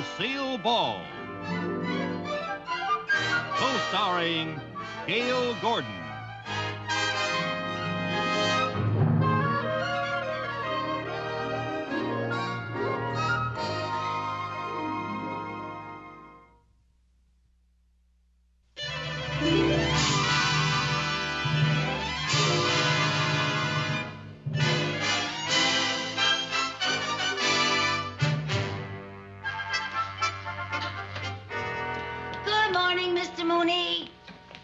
Lucilleball. Co-starring Gail Gordon.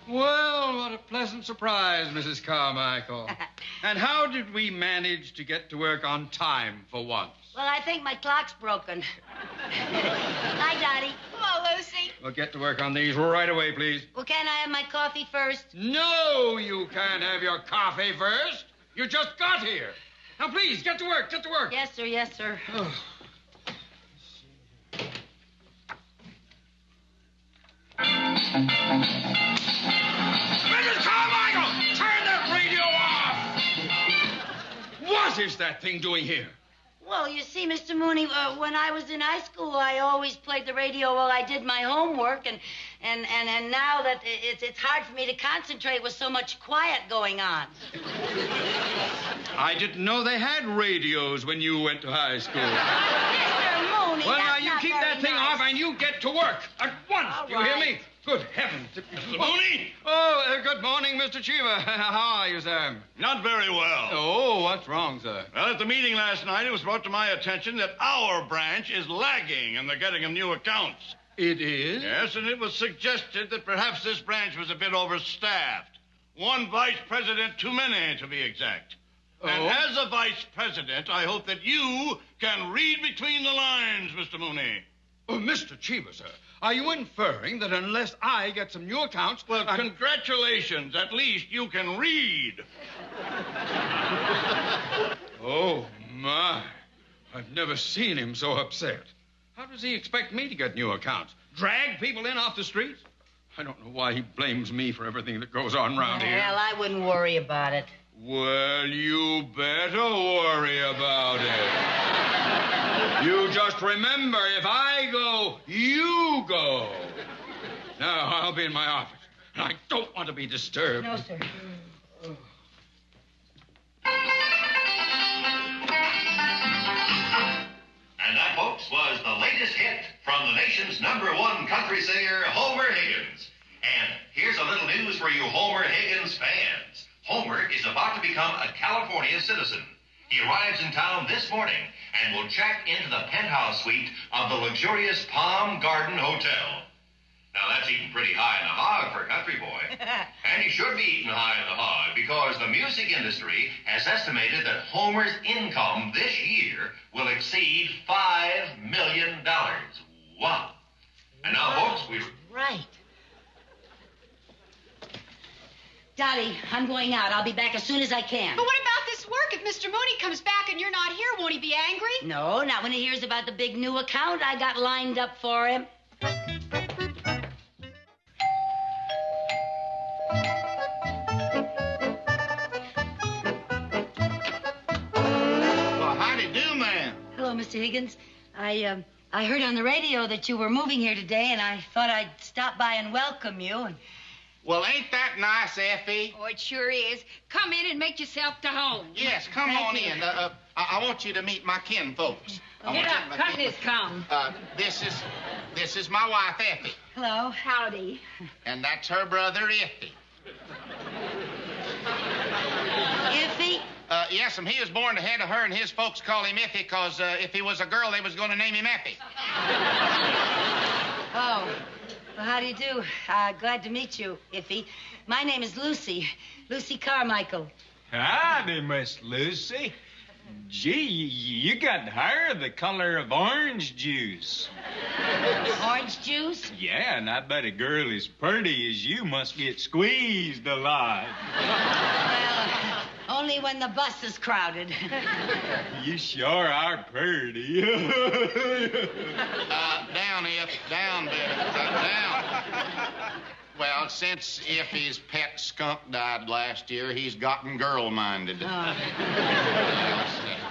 Well, what a pleasant surprise, Mrs. Carmichael. And how did we manage to get to work on time for once? Well, I think my clock's broken. Hi, Dottie. Hello, Lucy. We'll get to work on these right away, please. Well, can I have my coffee first? No, you can't have your coffee first. You just got here. Now, please, get to work, get to work. Yes, sir, yes, sir. Mrs. Carmichael, turn that radio off! What is that thing doing here? Well, you see, Mr. Mooney, when I was in high school, I always played the radio while I did my homework, and now that it's hard for me to concentrate with so much quiet going on. I didn't know they had radios when you went to high school. Mr. Mooney, Well, now, that's you not keep very that thing nice. off and you get to work at once. All Do you hear right. me? Good heavens. Mr. Mooney? Oh, good morning, Mr. Cheever. How are you, sir? Not very well. Oh, what's wrong, sir? Well, at the meeting last night, it was brought to my attention that our branch is lagging in the getting of new accounts. It is? Yes, and it was suggested that perhaps this branch was a bit overstaffed. One vice president too many, to be exact. Oh? And as a vice president, I hope that you can read between the lines, Mr. Mooney. Oh, Mr. Cheever, sir, are you inferring that unless I get some new accounts... Well, congratulations. At least you can read. Oh, my. I've never seen him so upset. How does he expect me to get new accounts? Drag people in off the streets? I don't know why he blames me for everything that goes on around here. Well, I wouldn't worry about it. Well, you better worry about it. You just remember, if I go, you go. Now, I'll be in my office. I don't want to be disturbed. No, sir. And that, folks, was the latest hit from the nation's #1 country singer, Homer Higgins. And here's a little news for you Homer Higgins fans. Homer is about to become a California citizen. He arrives in town this morning and will check into the penthouse suite of the luxurious Palm Garden Hotel. Now, that's eating pretty high in the hog for a country boy. And he should be eating high in the hog because the music industry has estimated that Homer's income this year will exceed $5 million. Wow. And now, folks, we... Right. Dottie, I'm going out. I'll be back as soon as I can. But what about this work? If Mr. Mooney comes back and you're not here, won't he be angry? No, not when he hears about the big new account I got lined up for him. Well, howdy do, man. Hello, Mr. Higgins. I heard on the radio that you were moving here today, and I thought I'd stop by and welcome you. And Well, ain't that nice, Effie? Oh, it sure is. Come in and make yourself to home. Yes, come Thank on you. in. I want you to meet my kinfolks. Get up, company's come. This is my wife, Effie, hello. Howdy. and that's her brother, Iffy. Iffy? Yes, he was born ahead of her, and his folks call him Iffy because if he was a girl, they was going to name him Effie. Oh. Well, how do you do? Glad to meet you, Iffy. My name is Lucy. Lucy Carmichael. Howdy, Miss Lucy. Gee, you got hair the color of orange juice. Orange juice? Yeah, and I bet a girl as pretty as you must get squeezed a lot. Well, only when the bus is crowded. You sure are pretty. Down, Iff. Down, baby. Down. Well, since Iffy's pet skunk died last year, he's gotten girl-minded. Oh.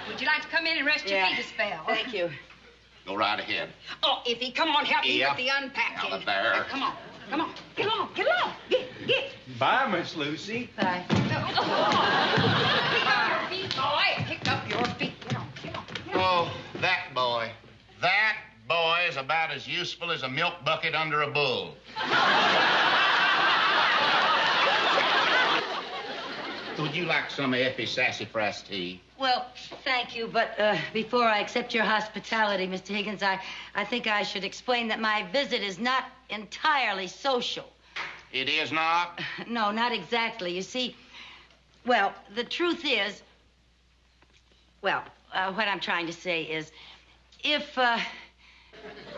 Would you like to come in and rest your feet a spell? Thank you. Go right ahead. Oh, Iffy, come on, help me Yep. with the unpacking. Out of there. Come on. Get along. Get. Bye, Miss Lucy. Bye. Pick up your feet, boy. Pick up your feet. Get on. Oh, that boy. That boy is about as useful as a milk bucket under a bull. Would you like some of Effie's sassafras tea? Well, thank you, but before I accept your hospitality, Mr. Higgins, I think I should explain that my visit is not entirely social. It is not? No, not exactly. You see, well, the truth is, what I'm trying to say is, if,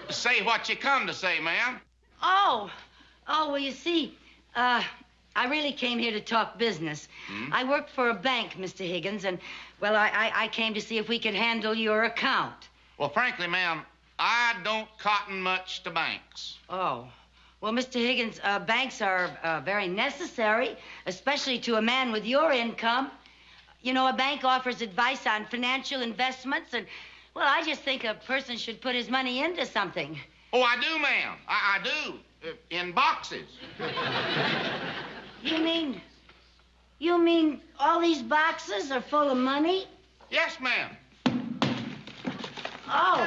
Say what you come to say, ma'am. well, you see, I really came here to talk business. I work for a bank, Mr. Higgins, and, well, I came to see if we could handle your account. Well, frankly, ma'am, I don't cotton much to banks. Oh. Well, Mr. Higgins, banks are very necessary, especially to a man with your income. You know, a bank offers advice on financial investments, and, well, I just think a person should put his money into something. Oh, I do, ma'am. I do. In boxes. You mean all these boxes are full of money? Yes, ma'am. Oh.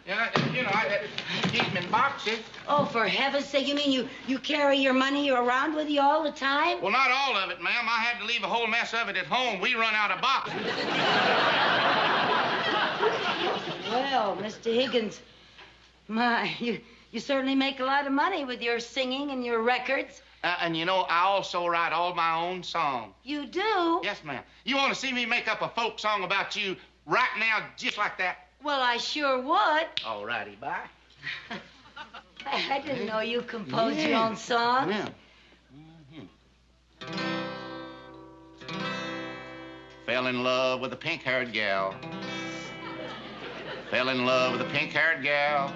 Yeah, I keep them in boxes. Oh, for heaven's sake, you mean you carry your money around with you all the time? Well, not all of it, ma'am. I had to leave a whole mess of it at home. We run out of boxes. Well, Mr. Higgins, you certainly make a lot of money with your singing and your records. And I also write all my own songs. You do? Yes, ma'am. You want to see me make up a folk song about you right now, just like that? Well, I sure would. All righty, bye. I didn't know you composed your own songs. Yeah. Fell in love with a pink-haired gal. Fell in love with a pink-haired gal.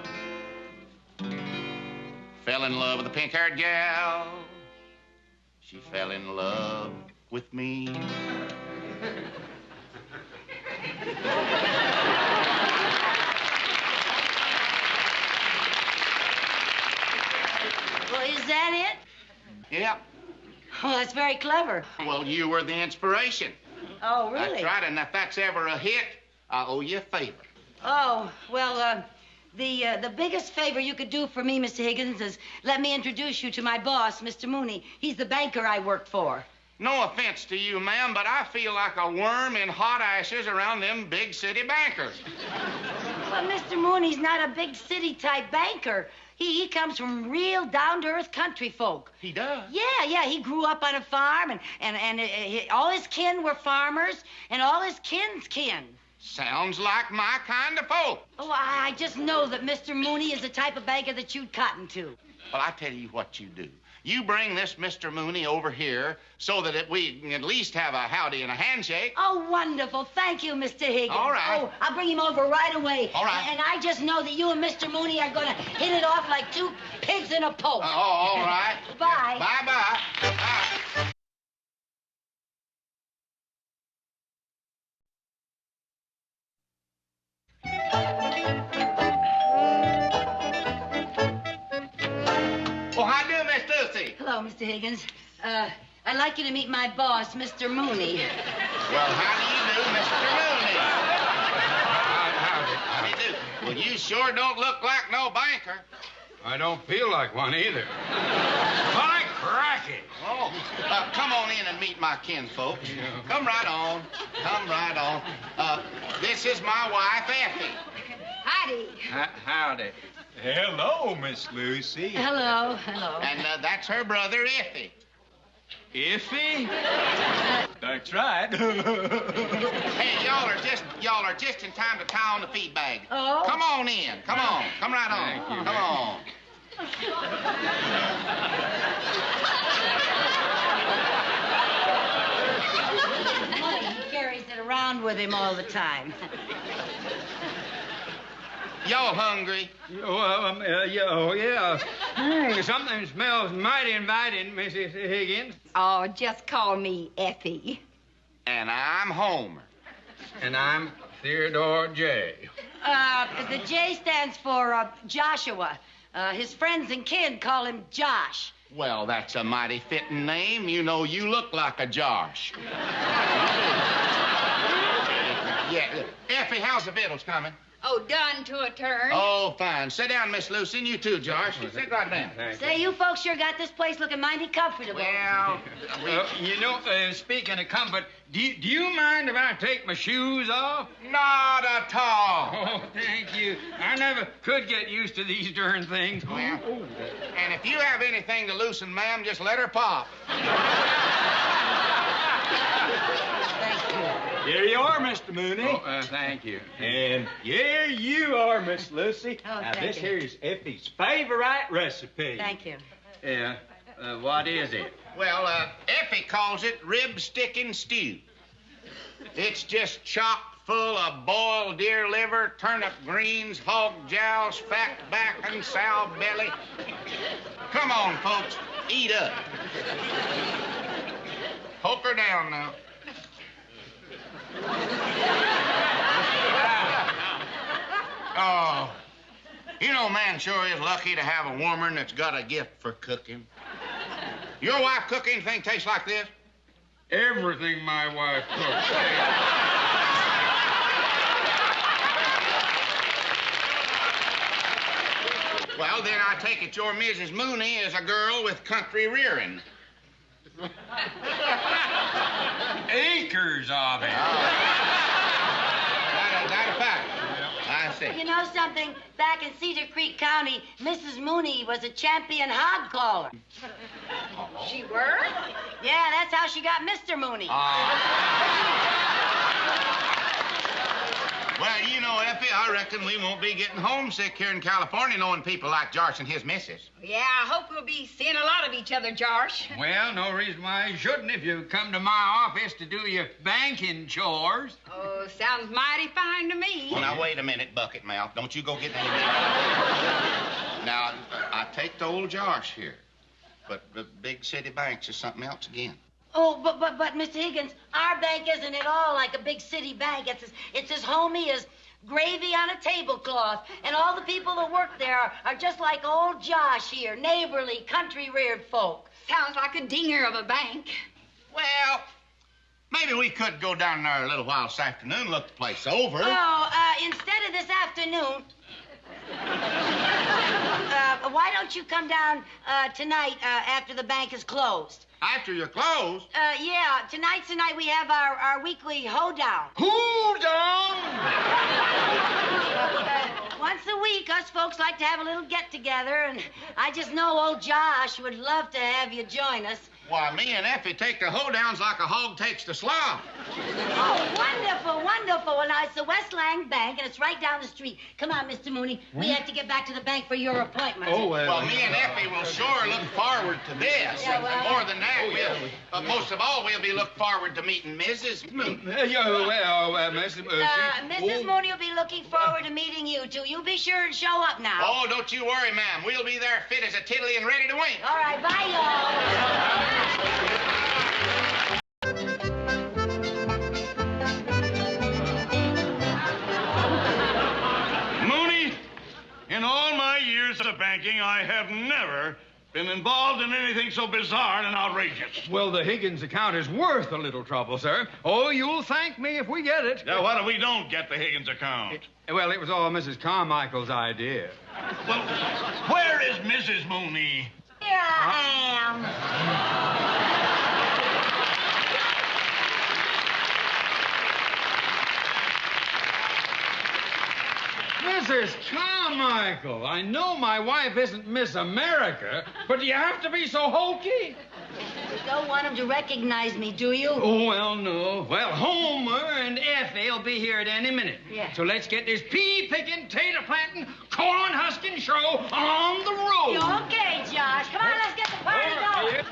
Fell in love with a pink-haired gal. She fell in love with me. Well, is that it? Yeah. Oh, that's very clever. Well, you were the inspiration. Oh, really? That's right, and if that's ever a hit, I owe you a favor. Oh, well, the biggest favor you could do for me, Mr. Higgins, is let me introduce you to my boss, Mr. Mooney. He's the banker I work for. No offense to you, ma'am, but I feel like a worm in hot ashes around them big city bankers. But Mr. Mooney's not a big city-type banker. He comes from real down-to-earth country folk. He does? Yeah, he grew up on a farm, and all his kin were farmers, and all his kin's kin. Sounds like my kind of folk. Oh, I just know that Mr. Mooney is the type of banker that you'd cotton to. Well, I tell you what you do. You bring this Mr. Mooney over here so that we can at least have a howdy and a handshake. Oh, wonderful. Thank you, Mr. Higgins. All right. Oh, I'll bring him over right away. All right. And I just know that you and Mr. Mooney are going to hit it off like two pigs in a poke. All right. Bye. Bye-bye. Bye. Oh, how do, Miss Lucy? Hello, Mr. Higgins. I'd like you to meet my boss, Mr. Mooney. Well, how do you do, Mr. Mooney? How do you do? Well, you sure don't look like no banker. I don't feel like one either. By cracky! Oh, come on in and meet my kinfolks. Come right on. Come right on. This is my wife, Effie. Howdy. Howdy. Hello, Miss Lucy. Hello. And that's her brother, Effie. Iffy? That's right. Hey, y'all are just in time to tie on the feed bag. Oh? Come on in. Come on. Come right on. Thank you. Come on. He carries it around with him all the time. Y'all hungry? Yeah. Something smells mighty inviting, Mrs. Higgins. Oh, just call me Effie. And I'm Homer. And I'm Theodore J. The J stands for Joshua. His friends and kin call him Josh. Well, that's a mighty fitting name. You know, you look like a Josh. Yeah. Effie, how's the victuals coming? Oh, done to a turn. Oh, fine. Sit down, Miss Lucy, and you too, Josh. Sit right down. Say, you folks sure got this place looking mighty comfortable. Well, You know, speaking of comfort, do you mind if I take my shoes off? not at all. Oh, thank you. I never could get used to these darn things. Well, and if you have anything to loosen, ma'am, just let her pop. Thank you. Here you are, Mr. Mooney. Oh, thank you. And here you are, Miss Lucy. Oh, now, thank this you. here is Effie's favorite recipe. Thank you. Yeah. What is it? Well, Effie calls it rib sticking stew. It's just chock full of boiled deer liver, turnip greens, hog jowls, fat back, and sow belly. Come on, folks, eat up. Poke her down now. Oh, you know, man sure is lucky to have a woman that's got a gift for cooking. Your wife cook anything tastes like this? Everything my wife cooks. Well, then I take it your Mrs. Mooney is a girl with country rearing. Acres of it. That a fact. I see. You know something? Back in Cedar Creek County, Mrs. Mooney was a champion hog caller. She were? Yeah, that's how she got Mr. Mooney. Well, you know, Effie, I reckon we won't be getting homesick here in California knowing people like Josh and his missus. Yeah, I hope we'll be seeing a lot of each other, Josh. Well, no reason why you shouldn't if you come to my office to do your banking chores. Oh, sounds mighty fine to me. Well, now, wait a minute, Bucket Mouth. Don't you go get any... Now, I take the old Josh here, but the big city banks is something else again. Oh, but Mr. Higgins, our bank isn't at all like a big city bank. It's as homey as gravy on a tablecloth. And all the people that work there are just like old Josh here, neighborly, country-reared folk. Sounds like a dinger of a bank. Well, maybe we could go down there a little while this afternoon, look the place over. Oh, instead of this afternoon, why don't you come down tonight after the bank is closed? After you're closed? Yeah, tonight's the night we have our weekly hoedown. Hoedown? Once a week, us folks like to have a little get-together, and I just know old Josh would love to have you join us. Why, me and Effie take the hoedowns like a hog takes the slough. Oh, wonderful, wonderful. Well, now, it's the West Lang Bank, and it's right down the street. Come on, Mr. Mooney. We have to get back to the bank for your appointment. Oh, well, me and Effie will sure look forward to this. Yeah, well, More than that, most of all, we'll be looking forward to meeting Mrs. Mooney. Mrs. Mrs. Mooney will be looking forward to meeting you, too. You be sure and show up now. Oh, don't you worry, ma'am. We'll be there fit as a tiddly and ready to wink. All right, bye, y'all. Mooney, in all my years of banking, I have never been involved in anything so bizarre and outrageous. Well, the Higgins account is worth a little trouble, sir. Oh, you'll thank me if we get it. Now, what if we don't get the Higgins account? Well, it was all Mrs. Carmichael's idea. Well, where is Mrs. Mooney? Here I am. Mrs. Carmichael, I know my wife isn't Miss America, but do you have to be so hokey? You don't want him to recognize me, do you? Oh, well, no. Well, Homer and Effie will be here at any minute. Yeah. So let's get this pea-picking, tater-planting, corn-husking show on the road. Okay, Josh. Come on, let's get the party going.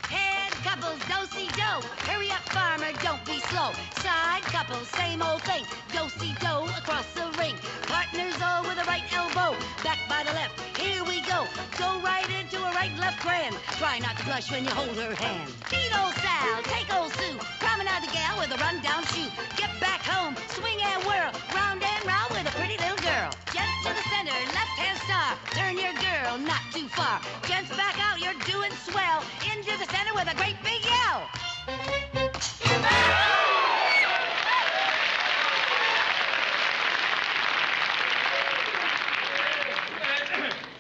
Head couples, do-si-do. Hurry up, farmer, don't be slow. Side couples, same old thing. Do-si-do across the ring. Partners all with the right elbow. Back by the left. Here we go. Go right into a right and left grand. Try not to blush when you hold her hand. Beat old Sal, take old Sue. Promenade the gal with a run-down shoe. Get back home, swing and whirl. Round and round with a pretty little girl. Just to the center, left-hand star. Turn your girl not too far. Gents back out, you're doing swell. Into the center with a great big yell.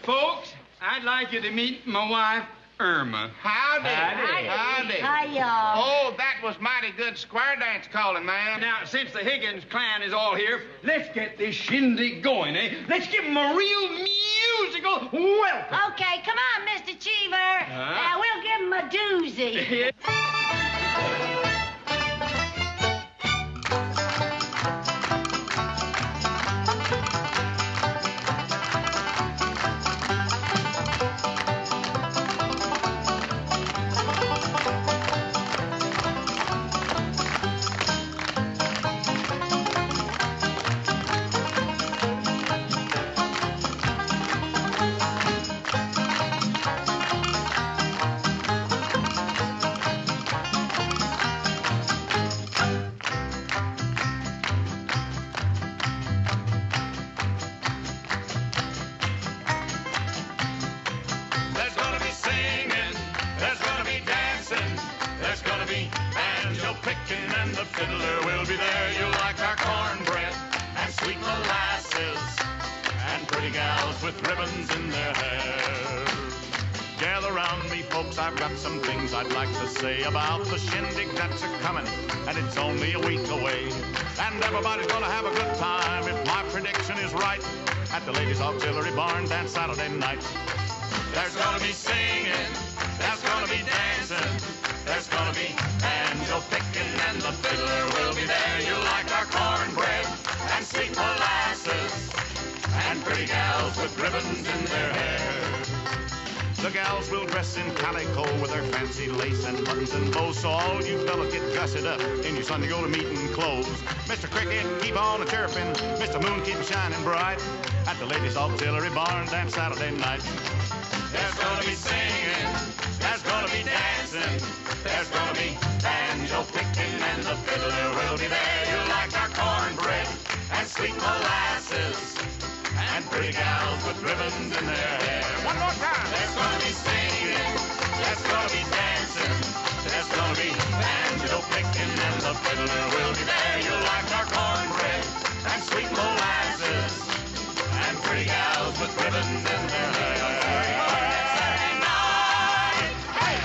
Folks, I'd like you to meet my wife, Irma. Howdy. Howdy. Hi, y'all. Oh, that was mighty good square dance calling, man. Now, since the Higgins clan is all here, let's get this shindig going, eh? Let's give them a real musical welcome. Okay, come on, Mr. Cheever. We'll give him a doozy. I've got some things I'd like to say about the shindig that's a-comin', and it's only a week away. And everybody's gonna have a good time, if my prediction is right, at the Ladies Auxiliary Barn Dance Saturday night. There's gonna be singing, there's gonna be dancing, there's gonna be banjo picking, and the fiddler will be there. You'll like our cornbread and sweet molasses, and pretty gals with ribbons in their hair. The gals will dress in calico with their fancy lace and buttons and bows, so all you fellas get dressed up in your Sunday go-to-meeting clothes. Mr. Cricket, keep on a-chirping, Mr. Moon, keep shining bright, at the Ladies Auxiliary Barn Dance Saturday night. There's gonna be singing, there's gonna be dancing, there's gonna be banjo picking, and the fiddler will be there. You'll like our cornbread and sweet molasses, and pretty gals with ribbons in their hair. One more time. There's gonna be singing, there's gonna be dancing, there's gonna be banjo picking, and the fiddler will be there. You'll like our cornbread and sweet molasses, and pretty gals with ribbons in their hair. Saturday night. Hey!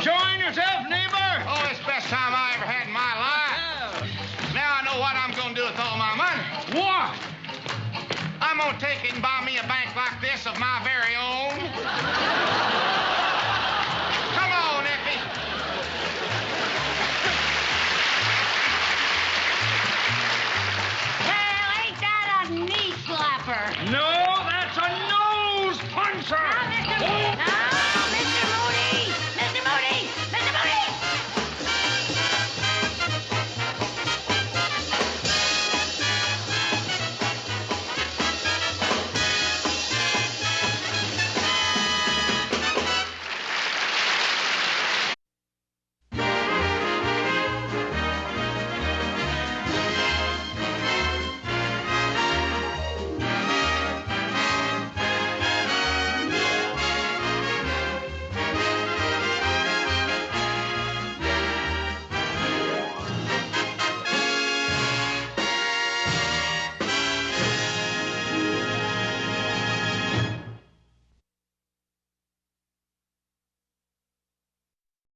enjoying yourself, neighbor? Oh, it's the best time I ever had in my life. Now I know what I'm going to do with all my money. What? I'm going to take it and buy me a bank like this of my very